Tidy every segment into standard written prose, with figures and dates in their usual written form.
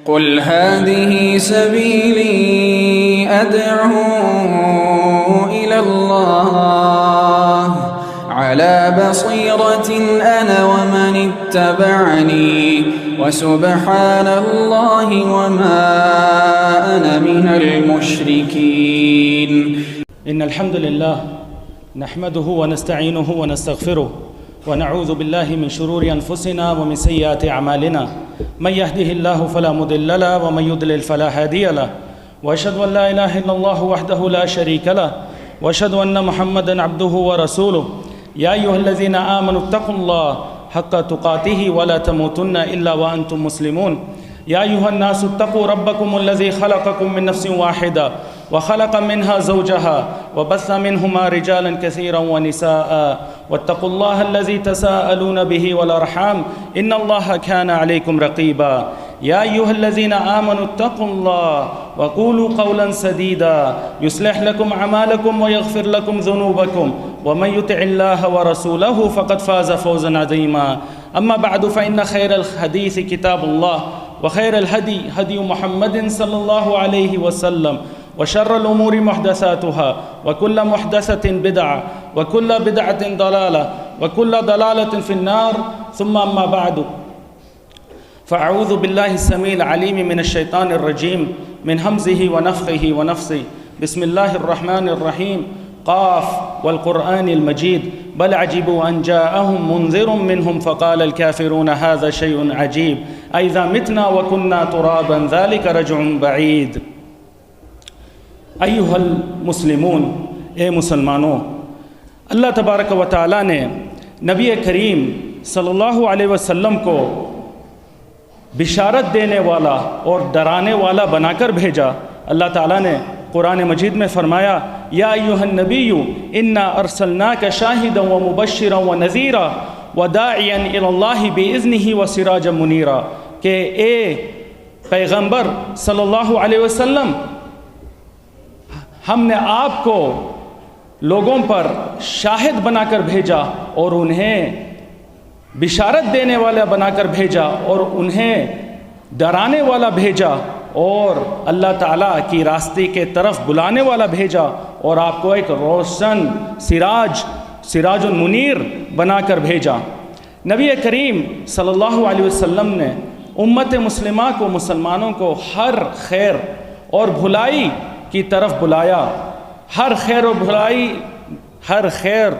قل هذه سبيلي أدعو إلى الله على بصيرة أنا ومن اتبعني وسبحان الله وما أنا من المشركين. إن الحمد لله نحمده ونستعينه ونستغفره ونعوذ بالله من شرور أنفسنا ومن سيئات أعمالنا، من يهده الله فلا مضل له ومن يضلل فلا هادي له، وأشهد أن لا إله إلا الله وحده لا شريك له، وأشهد أن محمدًا عبده ورسوله. يا أيها الذين آمنوا اتقوا الله حق تقاته ولا تموتن إلا وأنتم مسلمون. يا أيها الناس اتقوا ربكم الذي خلقكم من نفس واحدة وخلق منها زوجها وبث منهما رجالا كثيرا ونساء، واتقوا الله الذي تساءلون به والأرحام إن الله كان عليكم رقيبا. يا أيها الذين آمنوا اتقوا الله وقولوا قولا سديدا يصلح لكم أعمالكم ويغفر لكم ذنوبكم، ومن يطع الله ورسوله فقد فاز فوزا عظيما. أما بعد، فإن خير الحديث كتاب الله، وخير الهدي هدي محمد صلى الله عليه وسلم، وشر الأمور محدثاتها، وكل محدثة بدعة، وكل بدعة ضلالة، وكل ضلالة في النار. ثم أما بعد، فأعوذ بالله السميع العليم من الشيطان الرجيم من همزه ونفخه ونفثه. بسم الله الرحمن الرحيم. قاف والقرآن المجيد بل عجبوا أن جاءهم منذر منهم فقال الكافرون هذا شيء عجيب أئذا متنا وكنا ترابا ذلك رجع بعيد. ایہا المسلمون، اے مسلمانوں، اللہ تبارک و تعالیٰ نے نبی کریم صلی اللہ علیہ وسلم کو بشارت دینے والا اور ڈرانے والا بنا کر بھیجا۔ اللہ تعالیٰ نے قرآن مجید میں فرمایا، یا ایہا النبی انا ارسلناک شاہدا ومبشرا ونذیرا وداعیا الی اللہ باذنہ وسراجا منیرا، کہ اے پیغمبر صلی اللہ علیہ وسلم، ہم نے آپ کو لوگوں پر شاہد بنا کر بھیجا اور انہیں بشارت دینے والا بنا کر بھیجا اور انہیں ڈرانے والا بھیجا اور اللہ تعالیٰ کی راستے کے طرف بلانے والا بھیجا، اور آپ کو ایک روشن سراج المنیر بنا کر بھیجا۔ نبی کریم صلی اللہ علیہ وسلم نے امت مسلمہ کو، مسلمانوں کو ہر خیر اور بھلائی کی طرف بلایا، ہر خیر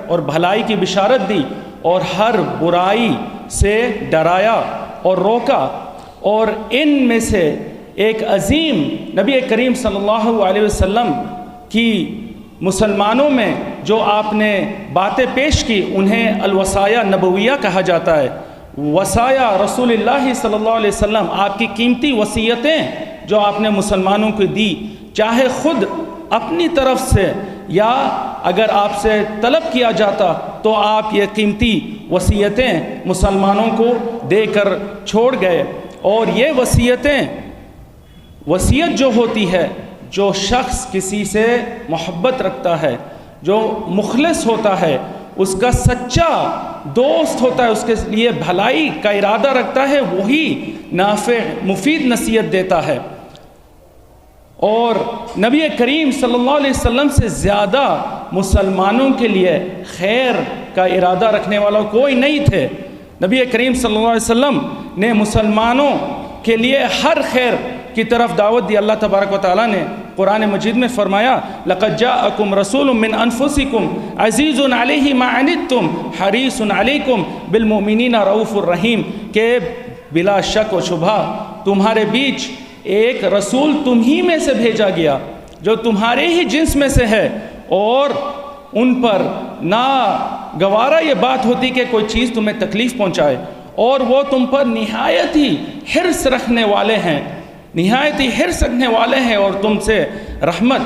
اور بھلائی کی بشارت دی، اور ہر برائی سے ڈرایا اور روکا۔ اور ان میں سے ایک عظیم نبی کریم صلی اللہ علیہ وسلم کی مسلمانوں میں جو آپ نے باتیں پیش کی، انہیں الوصایا نبویہ کہا جاتا ہے۔ وصایا رسول اللہ صلی اللہ علیہ وسلم، آپ کی قیمتی وصیتیں جو آپ نے مسلمانوں کو دی، چاہے خود اپنی طرف سے یا اگر آپ سے طلب کیا جاتا تو آپ یہ قیمتی وصیتیں مسلمانوں کو دے کر چھوڑ گئے۔ اور یہ وصیت جو ہوتی ہے، جو شخص کسی سے محبت رکھتا ہے، جو مخلص ہوتا ہے، اس کا سچا دوست ہوتا ہے، اس کے لیے بھلائی کا ارادہ رکھتا ہے، وہی نافع مفید نصیحت دیتا ہے۔ اور نبی کریم صلی اللہ علیہ وسلم سے زیادہ مسلمانوں کے لیے خیر کا ارادہ رکھنے والا کوئی نہیں تھے۔ نبی کریم صلی اللہ علیہ وسلم نے مسلمانوں کے لیے ہر خیر کی طرف دعوت دی۔ اللہ تبارک و تعالیٰ نے قرآن مجید میں فرمایا، لَقَدْ جَاءَكُمْ رَسُولٌ مِّنْ أَنفُسِكُمْ عَزِيزٌ عَلَيْهِ مَا عَنِتُّمْ حَرِيصٌ عَلَيْكُمْ بِالْمُؤْمِنِينَ رَءُوفٌ رَحِيمٌ، کہ بلا شک و شبہ تمہارے بیچ ایک رسول تم ہی میں سے بھیجا گیا جو تمہارے ہی جنس میں سے ہے، اور ان پر ناگوارا یہ بات ہوتی کہ کوئی چیز تمہیں تکلیف پہنچائے، اور وہ تم پر نہایت ہی حرص رکھنے والے ہیں اور تم سے رحمت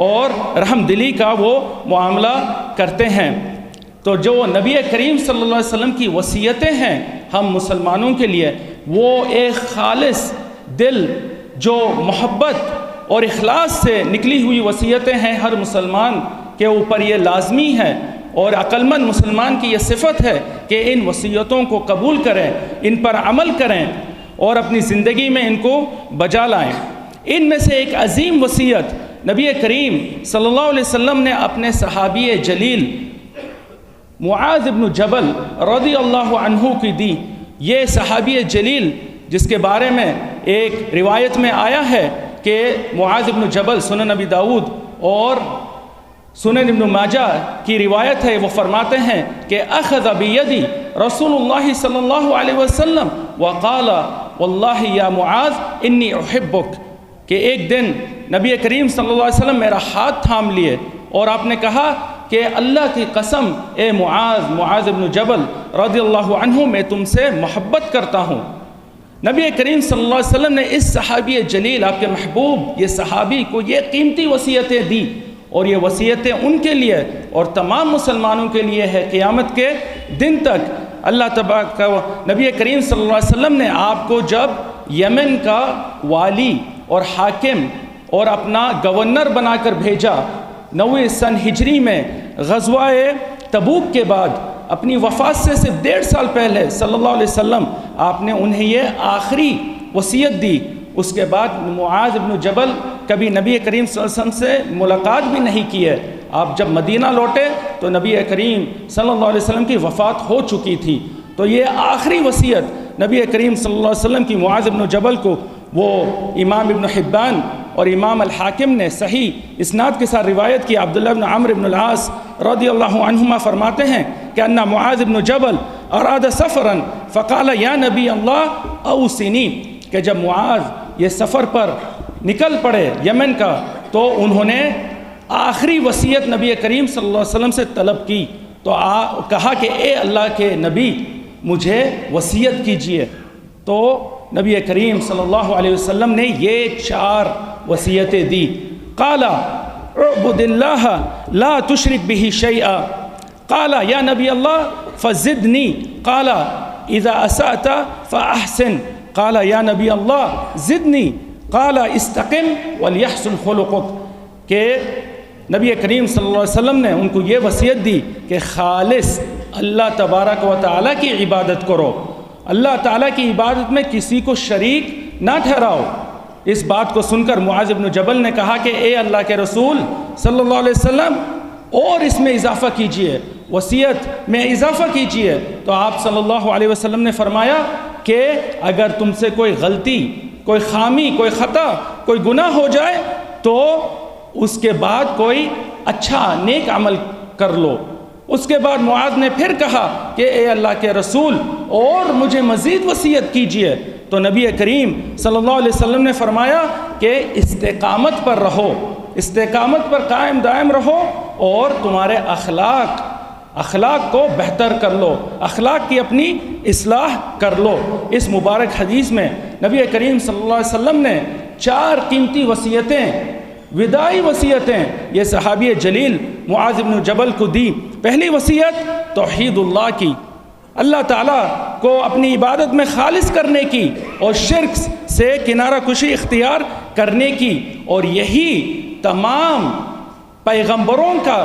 اور رحم دلی کا وہ معاملہ کرتے ہیں۔ تو جو نبی کریم صلی اللہ علیہ وسلم کی وصیتیں ہیں ہم مسلمانوں کے لیے، وہ ایک خالص دل، جو محبت اور اخلاص سے نکلی ہوئی وصیتیں ہیں۔ ہر مسلمان کے اوپر یہ لازمی ہے اور عقل مند مسلمان کی یہ صفت ہے کہ ان وصیتوں کو قبول کریں، ان پر عمل کریں، اور اپنی زندگی میں ان کو بجا لائیں۔ ان میں سے ایک عظیم وصیت نبی کریم صلی اللہ علیہ وسلم نے اپنے صحابی جلیل معاذ بن جبل رضی اللہ عنہ کی دی۔ یہ صحابی جلیل جس کے بارے میں ایک روایت میں آیا ہے کہ معاذ بن جبل، سنن نبی داؤد اور سنن ابن ماجہ کی روایت ہے، وہ فرماتے ہیں کہ اخذ بیدی رسول اللہ صلی اللہ علیہ وسلم وقال واللہ یا معاذ انی احبک، کہ ایک دن نبی کریم صلی اللہ علیہ وسلم میرا ہاتھ تھام لیے اور آپ نے کہا کہ اللہ کی قسم اے معاذ بن جبل رضی اللہ عنہ، میں تم سے محبت کرتا ہوں۔ نبی کریم صلی اللہ علیہ وسلم نے اس صحابی جلیل، آپ کے محبوب یہ صحابی کو یہ قیمتی وصیتیں دی، اور یہ وصیتیں ان کے لیے اور تمام مسلمانوں کے لیے ہے قیامت کے دن تک۔ اللہ تبارک نبی کریم صلی اللہ علیہ وسلم نے آپ کو جب یمن کا والی اور حاکم اور اپنا گورنر بنا کر بھیجا 9 سن ہجری میں غزوہ تبوک کے بعد، اپنی وفات سے صرف 1.5 سال پہلے صلی اللہ علیہ وسلم آپ نے انہیں یہ آخری وصیت دی۔ اس کے بعد معاذ بن جبل کبھی نبی کریم صلی اللہ علیہ وسلم سے ملاقات بھی نہیں کی ہے۔ آپ جب مدینہ لوٹے تو نبی کریم صلی اللہ علیہ وسلم کی وفات ہو چکی تھی، تو یہ آخری وصیت نبی کریم صلی اللہ علیہ وسلم کی معاذ بن جبل کو، وہ امام ابن حبان اور امام الحاکم نے صحیح اسناد کے ساتھ روایت کی۔ عبداللہ بن عمرو بن العاص رضی اللہ عنہما فرماتے ہیں کہ ان معاذ بن جبل اراد سفرا فقال یا نبی اللہ اوصنی، کہ جب معاذ یہ سفر پر نکل پڑے یمن کا تو انہوں نے آخری وصیت نبی کریم صلی اللہ علیہ وسلم سے طلب کی، تو کہا کہ اے اللہ کے نبی مجھے وصیت کیجئے۔ تو نبی کریم صلی اللہ علیہ وسلم نے یہ 4 وصیتیں دی۔ قال اعبد اللہ لا تشرک به شیئا، قال یا نبی اللہ فزدنی، قال اذا اسأت فاحسن، قال یا نبی اللہ زدنی، قال استقم ولیحسن خلقک، کہ نبی کریم صلی اللہ علیہ وسلم نے ان کو یہ وصیت دی کہ خالص اللہ تبارک و تعالیٰ کی عبادت کرو، اللہ تعالیٰ کی عبادت میں کسی کو شریک نہ ٹھہراؤ۔ اس بات کو سن کر معاذ بن جبل نے کہا کہ اے اللہ کے رسول صلی اللہ علیہ وسلم اور اس میں اضافہ کیجئے، وصیت میں اضافہ کیجئے۔ تو آپ صلی اللہ علیہ وسلم نے فرمایا کہ اگر تم سے کوئی غلطی، کوئی خامی، کوئی خطا، کوئی گناہ ہو جائے تو اس کے بعد کوئی اچھا نیک عمل کر لو۔ اس کے بعد معاذ نے پھر کہا کہ اے اللہ کے رسول اور مجھے مزید وصیت کیجئے۔ تو نبی کریم صلی اللہ علیہ وسلم نے فرمایا کہ استقامت پر رہو، استقامت پر قائم دائم رہو، اور تمہارے اخلاق کو بہتر کر لو، اخلاق کی اپنی اصلاح کر لو۔ اس مبارک حدیث میں نبی کریم صلی اللہ علیہ وسلم نے 4 قیمتی وصیتیں، وداعی وصیتیں یہ صحابی جلیل معاذ بن جبل کو دی۔ پہلی وصیت توحید اللہ کی، اللہ تعالیٰ کو اپنی عبادت میں خالص کرنے کی اور شرک سے کنارہ کشی اختیار کرنے کی، اور یہی تمام پیغمبروں کا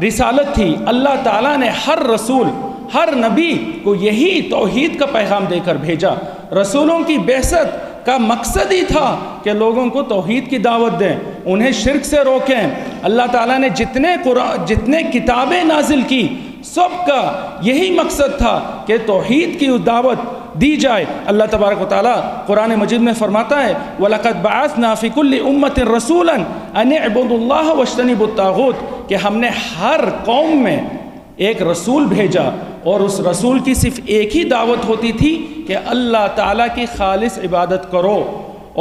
رسالت تھی۔ اللہ تعالیٰ نے ہر رسول، ہر نبی کو یہی توحید کا پیغام دے کر بھیجا۔ رسولوں کی بعثت کا مقصد ہی تھا کہ لوگوں کو توحید کی دعوت دیں، انہیں شرک سے روکیں۔ اللہ تعالیٰ نے جتنے کتابیں نازل کی، سب کا یہی مقصد تھا کہ توحید کی دعوت دی جائے۔ اللہ تبارک و تعالیٰ قرآن مجید میں فرماتا ہے وَلَقَدْ بَعَثْنَا فِي كُلِّ أُمَّةٍ رَسُولًا أَنِ اعْبُدُوا اللَّهَ وَاجْتَنِبُوا الطَّاغُوتَ، کہ ہم نے ہر قوم میں ایک رسول بھیجا، اور اس رسول کی صرف ایک ہی دعوت ہوتی تھی کہ اللہ تعالیٰ کی خالص عبادت کرو،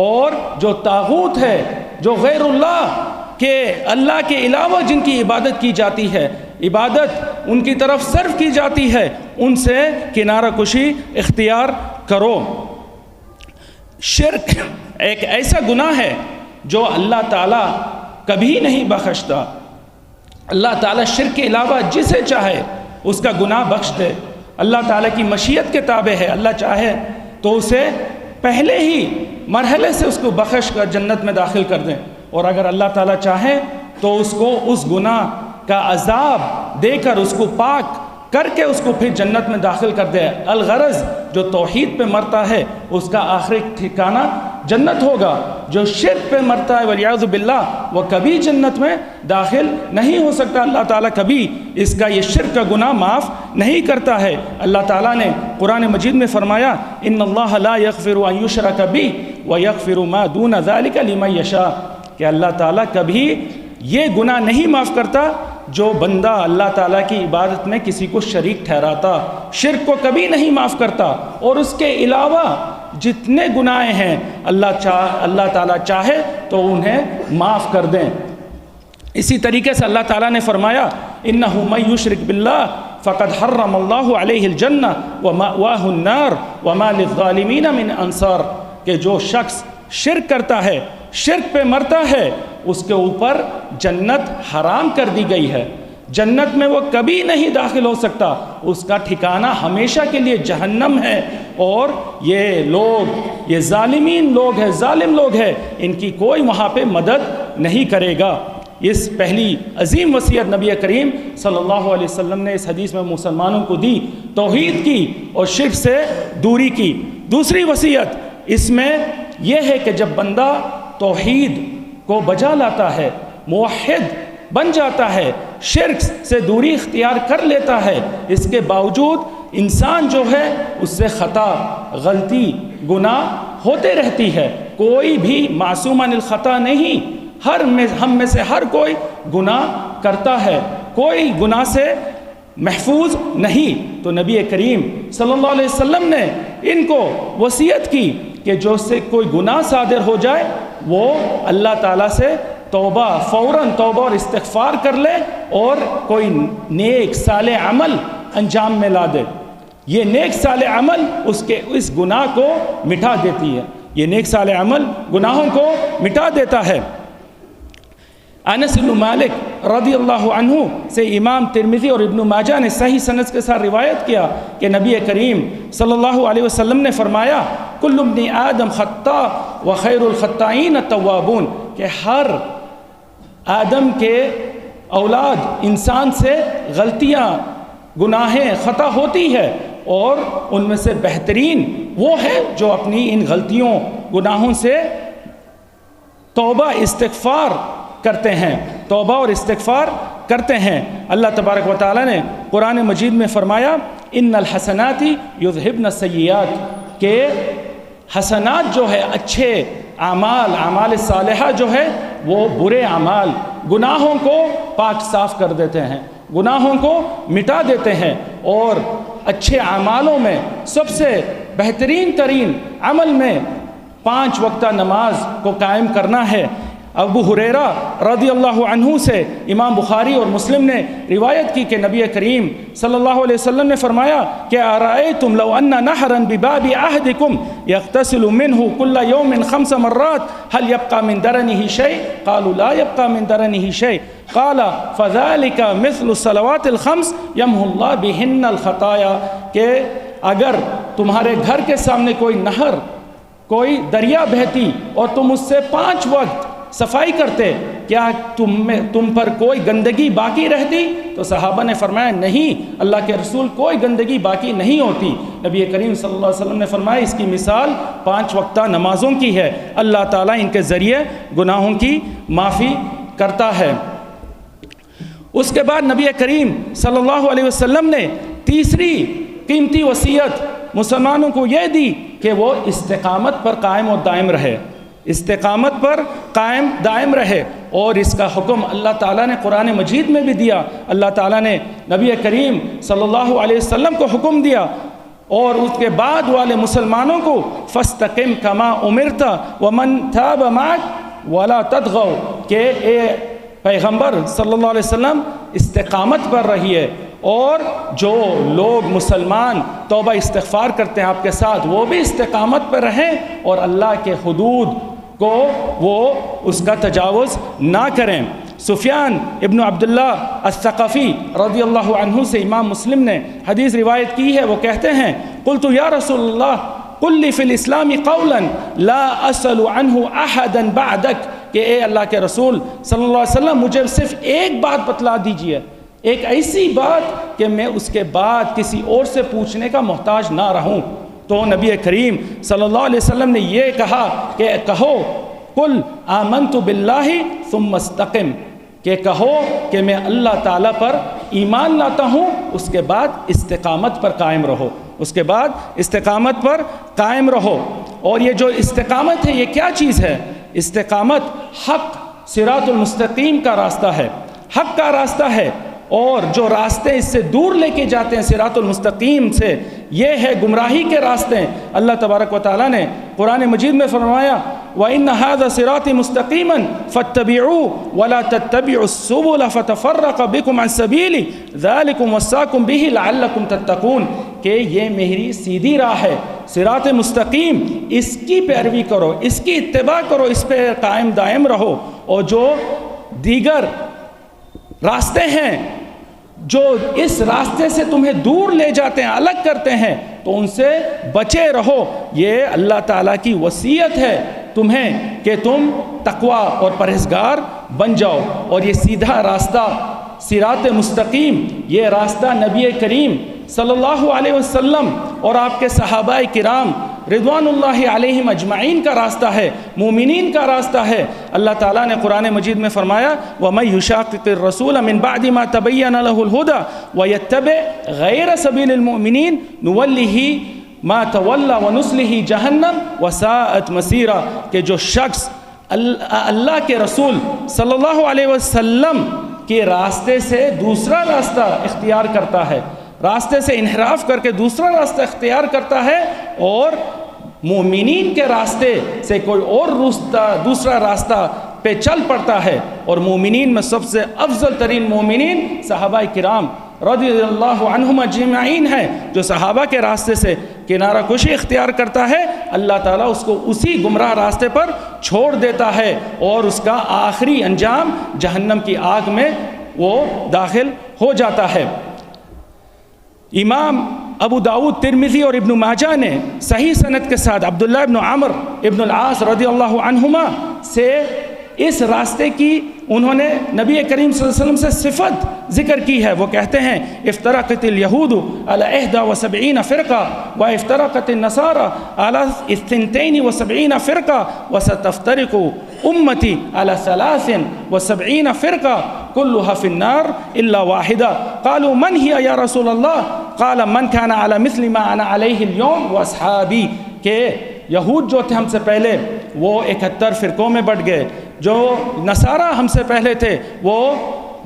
اور جو طاغوت ہے، جو غیر اللہ کہ اللہ کے علاوہ جن کی عبادت کی جاتی ہے، عبادت ان کی طرف صرف کی جاتی ہے، ان سے کنارہ کشی اختیار کرو۔ شرک ایک ایسا گناہ ہے جو اللہ تعالیٰ کبھی نہیں بخشتا۔ اللہ تعالیٰ شرک کے علاوہ جسے چاہے اس کا گناہ بخش دے۔ اللہ تعالیٰ کی مشیت کے تابع ہے، اللہ چاہے تو اسے پہلے ہی مرحلے سے اس کو بخش کر جنت میں داخل کر دیں، اور اگر اللہ تعالیٰ چاہے تو اس کو اس گناہ کا عذاب دے کر اس کو پاک کر کے اس کو پھر جنت میں داخل کر دے۔ الغرض جو توحید پہ مرتا ہے اس کا آخری ٹھکانہ جنت ہوگا، جو شرک پہ مرتا ہے والعیاذ باللہ وہ کبھی جنت میں داخل نہیں ہو سکتا۔ اللہ تعالیٰ کبھی اس کا یہ شرک کا گناہ معاف نہیں کرتا ہے۔ اللہ تعالیٰ نے قرآن مجید میں فرمایا ان اللہ لا یغفر ان یشرک بہ ویغفر ما دون ذلک لمن یشاء، کہ اللہ تعالیٰ کبھی یہ گناہ نہیں معاف کرتا جو بندہ اللہ تعالیٰ کی عبادت میں کسی کو شریک ٹھہراتا، شرک کو کبھی نہیں معاف کرتا، اور اس کے علاوہ جتنے گناہ ہیں اللہ تعالیٰ چاہے تو انہیں معاف کر دیں۔ اسی طریقے سے اللہ تعالیٰ نے فرمایا انہ من یشرک باللہ فقد حرم اللہ علیہ الجنہ ومأواہ النار وما للظالمین من انصار، کہ جو شخص شرک کرتا ہے، شرک پہ مرتا ہے، اس کے اوپر جنت حرام کر دی گئی ہے، جنت میں وہ کبھی نہیں داخل ہو سکتا، اس کا ٹھکانہ ہمیشہ کے لیے جہنم ہے، اور یہ لوگ، یہ ظالمین لوگ ہیں، ظالم لوگ ہیں، ان کی کوئی وہاں پہ مدد نہیں کرے گا۔ اس پہلی عظیم وصیت نبی کریم صلی اللہ علیہ وسلم نے اس حدیث میں مسلمانوں کو دی، توحید کی اور شرک سے دوری کی۔ دوسری وصیت اس میں یہ ہے کہ جب بندہ توحید کو بجا لاتا ہے، موحد بن جاتا ہے، شرک سے دوری اختیار کر لیتا ہے، اس کے باوجود انسان جو ہے اس سے خطا، غلطی، گناہ ہوتے رہتی ہے، کوئی بھی معصوم عن الخطا نہیں، ہم میں سے ہر کوئی گناہ کرتا ہے، کوئی گناہ سے محفوظ نہیں۔ تو نبی کریم صلی اللہ علیہ وسلم نے ان کو وصیت کی کہ جو سے کوئی گناہ صادر ہو جائے وہ اللہ تعالیٰ سے توبہ، فوراً توبہ اور استغفار کر لے، اور کوئی نیک صالح عمل انجام میں لا دے۔ یہ نیک صالح عمل اس گناہ کو مٹا دیتی ہے، یہ نیک صالح عمل گناہوں کو مٹا دیتا ہے۔ انس بن مالک رضی اللہ عنہ سے امام ترمذی اور ابن ماجہ نے صحیح سند کے ساتھ روایت کیا کہ نبی کریم صلی اللہ علیہ وسلم نے فرمایا کل ابن آدم خطاء وخیر الخطائین التوابون، کہ ہر آدم کے اولاد انسان سے غلطیاں، گناہیں، خطا ہوتی ہے، اور ان میں سے بہترین وہ ہے جو اپنی ان غلطیوں، گناہوں سے توبہ استغفار کرتے ہیں، توبہ اور استغفار کرتے ہیں۔ اللہ تبارک و تعالیٰ نے قرآن مجید میں فرمایا ان الحسنات یذہبن السیئات، کہ حسنات جو ہے، اچھے اعمال، اعمال صالحہ جو ہے وہ برے اعمال، گناہوں کو پاک صاف کر دیتے ہیں، گناہوں کو مٹا دیتے ہیں، اور اچھے اعمالوں میں سب سے بہترین ترین عمل میں 5 وقتہ نماز کو قائم کرنا ہے۔ ابو ہریرہ رضی اللہ عنہ سے امام بخاری اور مسلم نے روایت کی کہ نبی کریم صلی اللہ علیہ وسلم نے فرمایا کہ ارأیتم لو ان نہرا بباب احدکم یغتسل منہ کل یوم 5 مرات هل يبقى من درنه شیء؟ قالوا لا يبقى من درنه شیء، قال فذلك مثل الصلوات الخمس یمحو اللہ بہن الخطایا، کہ اگر تمہارے گھر کے سامنے کوئی نہر، کوئی دریا بہتی اور تم اس سے 5 وقت صفائی کرتے، کیا تم پر کوئی گندگی باقی رہتی؟ تو صحابہ نے فرمایا نہیں اللہ کے رسول، کوئی گندگی باقی نہیں ہوتی۔ نبی کریم صلی اللہ علیہ وسلم نے فرمایا اس کی مثال 5 وقتہ نمازوں کی ہے، اللہ تعالیٰ ان کے ذریعے گناہوں کی معافی کرتا ہے۔ اس کے بعد نبی کریم صلی اللہ علیہ وسلم نے تیسری قیمتی وصیت مسلمانوں کو یہ دی کہ وہ استقامت پر قائم و دائم رہے، استقامت پر قائم دائم رہے، اور اس کا حکم اللہ تعالیٰ نے قرآن مجید میں بھی دیا۔ اللہ تعالیٰ نے نبی کریم صلی اللہ علیہ وسلم کو حکم دیا، اور اس کے بعد والے مسلمانوں کو فاستقم کما امرت ومن تاب معک ولا تطغوا، کہ اے پیغمبر صلی اللہ علیہ وسلم استقامت پر رہیے، اور جو لوگ مسلمان توبہ استغفار کرتے ہیں آپ کے ساتھ وہ بھی استقامت پر رہیں، اور اللہ کے حدود کو وہ اس کا تجاوز نہ کریں۔ سفیان ابن عبداللہ الثقفی رضی اللہ عنہ سے امام مسلم نے حدیث روایت کی ہے، وہ کہتے ہیں قلت یا رسول اللہ قل لی فی الاسلام قولا لا اسأل عنہ احدا بعدک، کہ اے اللہ کے رسول صلی اللہ علیہ وسلم مجھے صرف ایک بات بتلا دیجئے، ایک ایسی بات کہ میں اس کے بعد کسی اور سے پوچھنے کا محتاج نہ رہوں۔ تو نبی کریم صلی اللہ علیہ وسلم نے یہ کہا کہ کہو قل آمنت باللہ ثم استقم، کہ کہو کہ میں اللہ تعالیٰ پر ایمان لاتا ہوں، اس کے بعد استقامت پر قائم رہو، اس کے بعد استقامت پر قائم رہو۔ اور یہ جو استقامت ہے یہ کیا چیز ہے؟ استقامت حق صراط المستقیم کا راستہ ہے، حق کا راستہ ہے، اور جو راستے اس سے دور لے کے جاتے ہیں صراط المستقیم سے، یہ ہے گمراہی کے راستے۔ اللہ تبارک و تعالیٰ نے قرآن مجید میں فرمایا وَإِنَّ هَذَا صِرَاطِ مُسْتَقِيمًا فَاتَّبِعُوهُ وَلَا تَتَّبِعُوا السُّبُلَ فَتَفَرَّقَ بِكُمْ عَنْ سَبِيلِهِ ذَلِكُمْ وَصَّاكُمْ بِهِ لَعَلَّكُمْ تَتَّقُونَ، کہ یہ میری سیدھی راہ ہے، صراط مستقیم، اس کی پیروی کرو، اس کی اتباع کرو، اس پہ قائم دائم رہو، اور جو دیگر راستے ہیں جو اس راستے سے تمہیں دور لے جاتے ہیں، الگ کرتے ہیں، تو ان سے بچے رہو۔ یہ اللہ تعالیٰ کی وصیت ہے تمہیں کہ تم تقوی اور پرہیزگار بن جاؤ۔ اور یہ سیدھا راستہ صراط مستقیم، یہ راستہ نبی کریم صلی اللہ علیہ وسلم اور آپ کے صحابہ کرام رضوان اللہ علیہم اجمعین کا راستہ ہے، مومنین کا راستہ ہے۔ اللہ تعالیٰ نے قرآن مجید میں فرمایا وَمَن يُشَاقِقِ الرَّسُولَ مِن بَعْدِ مَا تَبَيَّنَ لَهُ الْهُدَى وَيَتَّبِعْ غَيْرَ سَبِيلِ الْمُؤْمِنِينَ نُوَلِّهِ مَا تَوَلَّى وَنُصْلِهِ جَهَنَّمَ وَسَاءَتْ مَصِيرًا، کہ جو شخص اللہ کے رسول صلی اللہ علیہ وسلم کے راستے سے دوسرا راستہ اختیار کرتا ہے، راستے سے انحراف کر کے دوسرا راستہ اختیار کرتا ہے، اور مومنین کے راستے سے کوئی اور دوسرا راستہ پہ چل پڑتا ہے، اور مومنین میں سب سے افضل ترین مومنین صحابہ کرام رضی اللہ عنہم اجمعین ہیں۔ جو صحابہ کے راستے سے کنارہ کشی اختیار کرتا ہے، اللہ تعالیٰ اس کو اسی گمراہ راستے پر چھوڑ دیتا ہے، اور اس کا آخری انجام جہنم کی آگ میں وہ داخل ہو جاتا ہے۔ امام ابو داؤد، ترمذی اور ابن ماجہ نے صحیح سند کے ساتھ عبداللہ ابن عمر ابن العاص رضی اللہ عنہما سے اس راستے کی انہوں نے نبی کریم صلی اللہ علیہ وسلم سے صفت ذکر کی ہے۔ وہ کہتے ہیں افترقت الیہود علی 71 فرقہ وافترقت النصارى علی 72 فرقہ وستفترق امتی علی 73 فرقہ كلها في النار إلا واحدة قالوا من هي يا رسول الله قال من كان على مثل ما أنا عليه اليوم وأصحابي، کہ یہود جو تھے ہم سے پہلے وہ 71 فرقوں میں بٹ گئے، جو نصارہ ہم سے پہلے تھے وہ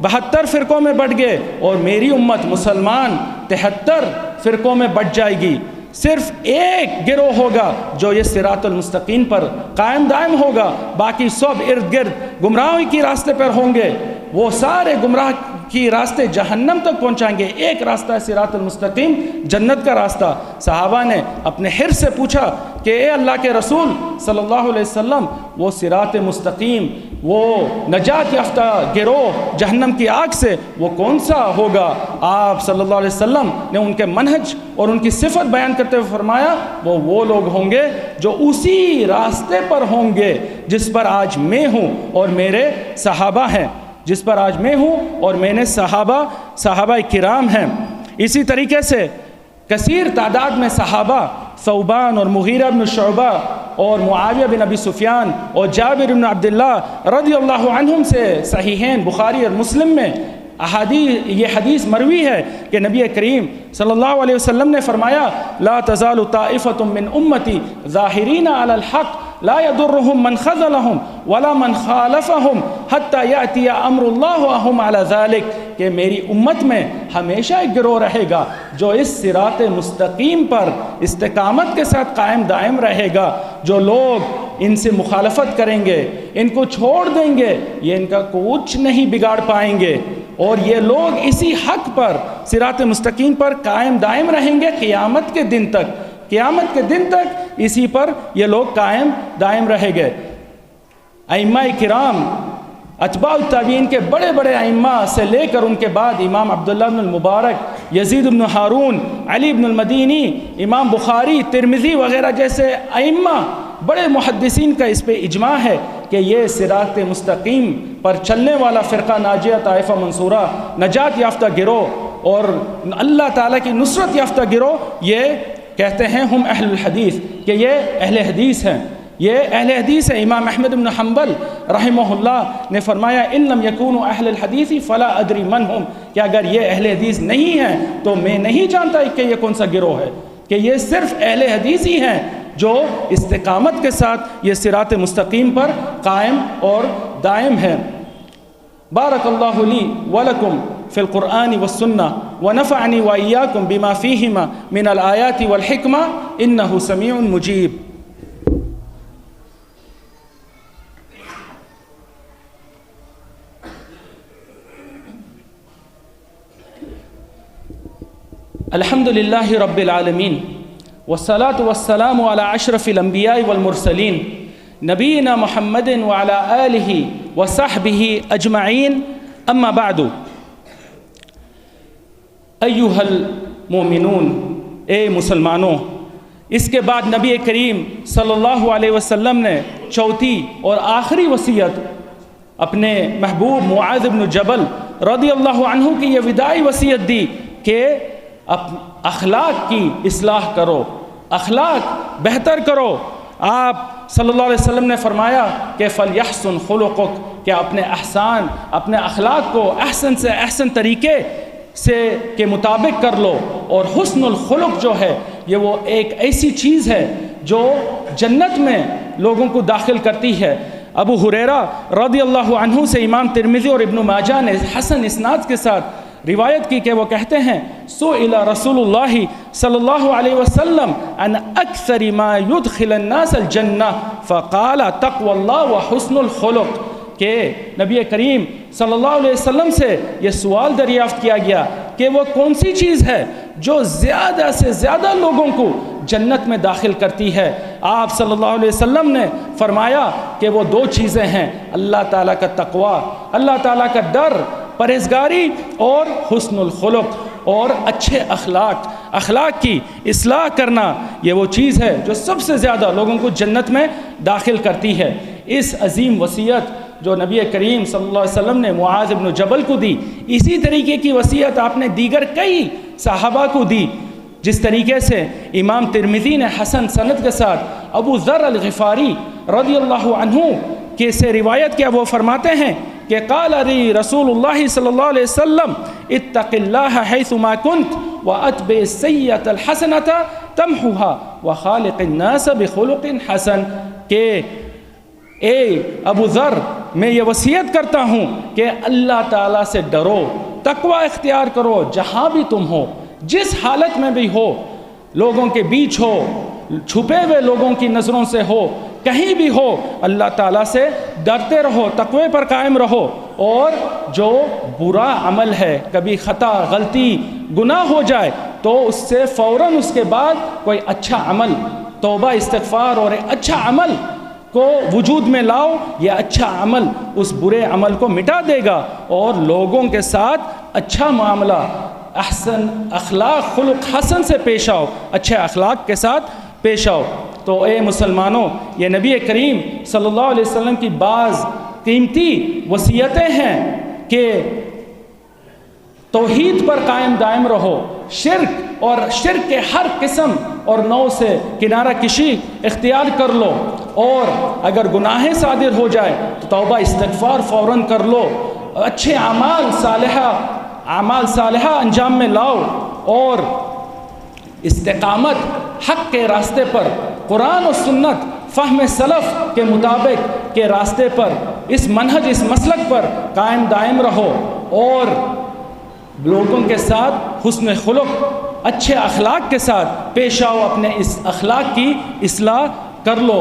72 فرقوں میں بٹ گئے، اور میری امت مسلمان 73 فرقوں میں بٹ جائے گی۔ صرف ایک گروہ ہوگا جو یہ صراط المستقیم پر قائم دائم ہوگا، باقی سب ارد گرد گمراہی کی راستے پر ہوں گے، وہ سارے گمراہ کی راستے جہنم تک پہنچائیں گے۔ ایک راستہ ہے صراط المستقیم، جنت کا راستہ۔ صحابہ نے اپنے حرص سے پوچھا کہ اے اللہ کے رسول صلی اللہ علیہ وسلم، وہ صراط مستقیم، وہ نجات یافتہ گروہ جہنم کی آگ سے وہ کون سا ہوگا؟ آپ صلی اللہ علیہ وسلم نے ان کے منہج اور ان کی صفت بیان کرتے ہوئے فرمایا وہ لوگ ہوں گے جو اسی راستے پر ہوں گے جس پر آج میں ہوں اور میرے صحابہ ہیں، جس پر آج میں ہوں اور میں نے صحابہ کرام ہیں۔ اسی طریقے سے کثیر تعداد میں صحابہ ثوبان اور مغیرہ بن شعبہ اور معاویہ بن ابی سفیان اور جابر بن عبداللہ رضی اللہ عنہم سے صحیحین بخاری اور مسلم میں یہ حدیث مروی ہے کہ نبی کریم صلی اللہ علیہ وسلم نے فرمایا لا تزال طائفة من امتی ظاہرین علی الحق لا يضرهم من خذلهم ولا من خالفهم حتى يأتي امر اللہ وهم على ذلك، کہ میری امت میں ہمیشہ ایک گروہ رہے گا جو اس صراط مستقیم پر استقامت کے ساتھ قائم دائم رہے گا۔ جو لوگ ان سے مخالفت کریں گے، ان کو چھوڑ دیں گے، یہ ان کا کچھ نہیں بگاڑ پائیں گے، اور یہ لوگ اسی حق پر صراط مستقیم پر قائم دائم رہیں گے قیامت کے دن تک۔ قیامت کے دن تک اسی پر یہ لوگ قائم دائم رہے گے۔ ائمہ کرام اتباع التابعین کے بڑے بڑے ائمہ سے لے کر ان کے بعد امام عبداللہ بن المبارک، یزید بن ہارون، علی بن المدینی، امام بخاری، ترمذی وغیرہ جیسے ائمہ بڑے محدثین کا اس پہ اجماع ہے کہ یہ صراط مستقیم پر چلنے والا فرقہ ناجیہ طائفہ منصورہ، نجات یافتہ گروہ اور اللہ تعالیٰ کی نصرت یافتہ گروہ، یہ کہتے ہیں ہم اہل الحدیث، کہ یہ اہل حدیث ہیں، یہ اہل حدیث ہے۔ امام احمد بن حنبل رحمہ اللہ نے فرمایا ان لم یکونوا اہل الحدیث فلا ادری من ہم، کہ اگر یہ اہل حدیث نہیں ہیں تو میں نہیں جانتا کہ یہ کون سا گروہ ہے، کہ یہ صرف اہل حدیث ہی ہیں جو استقامت کے ساتھ یہ صراط مستقیم پر قائم اور دائم ہے۔ بارک اللہ لی ولکم فی القرآن والسنہ ونفعنی وإیاکم بما فیہما من الآیات والحکمہ انہ سمیع مجیب۔ الحمد للہ رب العالمین والصلاة والسلام على اشرف الانبیاء والمرسلین نبینا محمد وعلى آلہ وصحبہ اجمعین، اما بعد۔ ایہا المؤمنون، اے مسلمانوں، اس کے بعد نبی کریم صلی اللہ علیہ وسلم نے چوتھی اور آخری وصیت اپنے محبوب معاذ بن جبل رضی اللہ عنہ کی یہ وداعی وصیت دی کہ اخلاق کی اصلاح کرو، اخلاق بہتر کرو۔ آپ صلی اللہ علیہ وسلم نے فرمایا کہ فَلْيَحْسُنْ خُلُقُكَ، کہ اپنے اخلاق کو احسن سے احسن طریقے سے کے مطابق کر لو۔ اور حسن الخلق جو ہے یہ وہ ایک ایسی چیز ہے جو جنت میں لوگوں کو داخل کرتی ہے۔ ابو ہریرہ رضی اللہ عنہ سے امام ترمذی اور ابن ماجہ نے حسن اسناد کے ساتھ روایت کی کہ وہ کہتے ہیں سئل رسول اللہ صلی اللہ علیہ وسلم عن اکثر ما يدخل الناس الجنہ فقال تقوی اللہ وحسن الخلق، کہ نبی کریم صلی اللہ علیہ وسلم سے یہ سوال دریافت کیا گیا کہ وہ کون سی چیز ہے جو زیادہ سے زیادہ لوگوں کو جنت میں داخل کرتی ہے۔ آپ صلی اللہ علیہ وسلم نے فرمایا کہ وہ دو چیزیں ہیں، اللہ تعالیٰ کا تقوی، اللہ تعالیٰ کا ڈر، پرہیزگاری، اور حسن الخلق، اور اچھے اخلاق کی اصلاح کرنا، یہ وہ چیز ہے جو سب سے زیادہ لوگوں کو جنت میں داخل کرتی ہے۔ اس عظیم وصیت جو نبی کریم صلی اللہ علیہ وسلم نے معاذ بن جبل کو دی، اسی طریقے کی وصیت آپ نے دیگر کئی صحابہ کو دی۔ جس طریقے سے امام ترمذی نے حسن سند کے ساتھ ابو ذر الغفاری رضی اللہ عنہ کے سے روایت کیا، وہ فرماتے ہیں کہ قال لی رسول اللہ صلی اللہ علیہ وسلم اتق اللہ حیث ما کنت واتبع السیئۃ الحسنۃ تمحوها وخالق الناس بخلق حسن، کہ اے ابو ذر میں یہ وصیت کرتا ہوں کہ اللہ تعالیٰ سے ڈرو، تقوی اختیار کرو، جہاں بھی تم ہو، جس حالت میں بھی ہو، لوگوں کے بیچ ہو، چھپے ہوئے لوگوں کی نظروں سے ہو، کہیں بھی ہو، اللہ تعالیٰ سے ڈرتے رہو، تقوی پر قائم رہو، اور جو برا عمل ہے، کبھی خطا، غلطی، گناہ ہو جائے تو اس سے فوراً اس کے بعد کوئی اچھا عمل، توبہ، استغفار اور ایک اچھا عمل کو وجود میں لاؤ۔ یہ اچھا عمل اس برے عمل کو مٹا دے گا، اور لوگوں کے ساتھ اچھا معاملہ، احسن اخلاق، خلق حسن سے پیش آؤ، اچھے اخلاق کے ساتھ پیش آؤ۔ تو اے مسلمانوں، یہ نبی کریم صلی اللہ علیہ وسلم کی بعض قیمتی وصیتیں ہیں کہ توحید پر قائم دائم رہو، شرک کے ہر قسم اور نوع سے کنارہ کشی اختیار کر لو، اور اگر گناہیں صادر ہو جائے تو توبہ استغفار فوراً کر لو، اچھے اعمال صالحہ انجام میں لاؤ، اور استقامت حق کے راستے پر، قرآن و سنت، فہم سلف کے مطابق کے راستے پر، اس منہج، اس مسلک پر قائم دائم رہو، اور لوگوں کے ساتھ حسن خلق، اچھے اخلاق کے ساتھ پیش آؤ، اپنے اس اخلاق کی اصلاح کر لو۔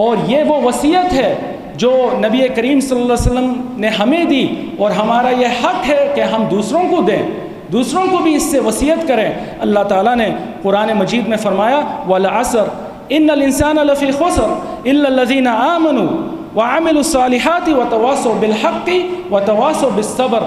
اور یہ وہ وصیت ہے جو نبی کریم صلی اللہ علیہ وسلم نے ہمیں دی، اور ہمارا یہ حق ہے کہ ہم دوسروں کو دیں، دوسروں کو بھی اس سے وصیت کریں۔ اللہ تعالیٰ نے قرآن مجید میں فرمایا وَالْعَصْرِ إِنَّ الْإِنسَانَ لَفِي خُسْرٍ إِلَّا الَّذِينَ آمَنُوا وَعَمِلُوا الصَّالِحَاتِ وَتَوَاصَوْا بِالْحَقِّ وَتَوَاصَوْا بِالصَّبْرِ،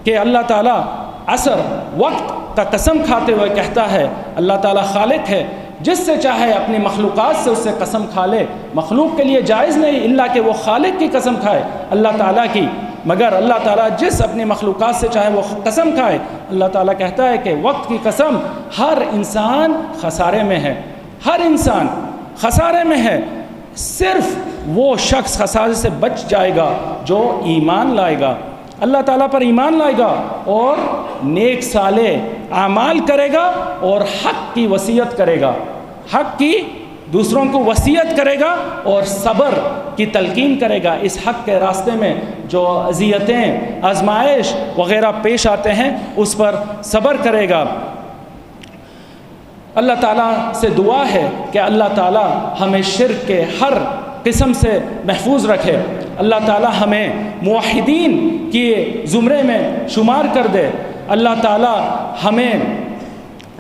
کہ اللہ تعالیٰ عصر، وقت کا قسم کھاتے ہوئے کہتا ہے، اللہ تعالیٰ خالق ہے، جس سے چاہے اپنی مخلوقات سے اس سے قسم کھا لے، مخلوق کے لیے جائز نہیں الا کہ وہ خالق کی قسم کھائے اللہ تعالیٰ کی، مگر اللہ تعالیٰ جس اپنی مخلوقات سے چاہے وہ قسم کھائے۔ اللہ تعالیٰ کہتا ہے کہ وقت کی قسم، ہر انسان خسارے میں ہے، ہر انسان خسارے میں ہے، صرف وہ شخص خسارے سے بچ جائے گا جو ایمان لائے گا، اللہ تعالیٰ پر ایمان لائے گا اور نیک صالح اعمال کرے گا اور حق کی وصیت کرے گا، حق کی دوسروں کو وصیت کرے گا اور صبر کی تلقین کرے گا۔ اس حق کے راستے میں جو اذیتیں، آزمائش وغیرہ پیش آتے ہیں اس پر صبر کرے گا۔ اللہ تعالیٰ سے دعا ہے کہ اللہ تعالیٰ ہمیں شرک کے ہر قسم سے محفوظ رکھے، اللہ تعالیٰ ہمیں موحدین کی زمرے میں شمار کر دے، اللہ تعالیٰ ہمیں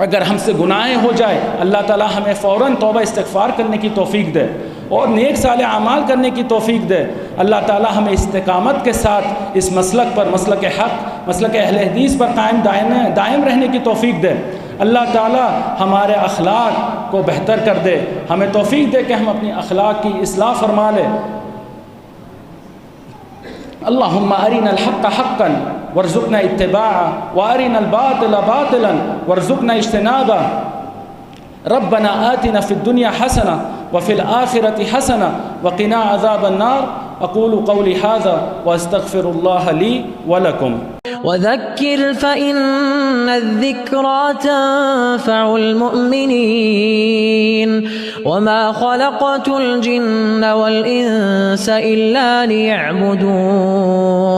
اگر ہم سے گناہیں ہو جائے اللہ تعالیٰ ہمیں فوراً توبہ استغفار کرنے کی توفیق دے اور نیک صالح اعمال کرنے کی توفیق دے، اللہ تعالیٰ ہمیں استقامت کے ساتھ اس مسلک پر، مسلک حق، مسلک اہل حدیث پر دائم رہنے کی توفیق دے، اللہ تعالیٰ ہمارے اخلاق کو بہتر کر دے، ہمیں توفیق دے کہ ہم اپنی اخلاق کی اصلاح فرما لیں۔ اللہم ارنا الحق حقا وارزقنا اتباعه وارنا الباطل باطلا وارزقنا اجتنابه ربنا آتنا في الدنيا حسنة وفي الآخرة حسنة وقنا عذاب النار أقول قولي هذا وأستغفر الله لي ولكم وذكر فإن الذكرى تنفع المؤمنين وما خلقت الجن والإنس إلا ليعبدون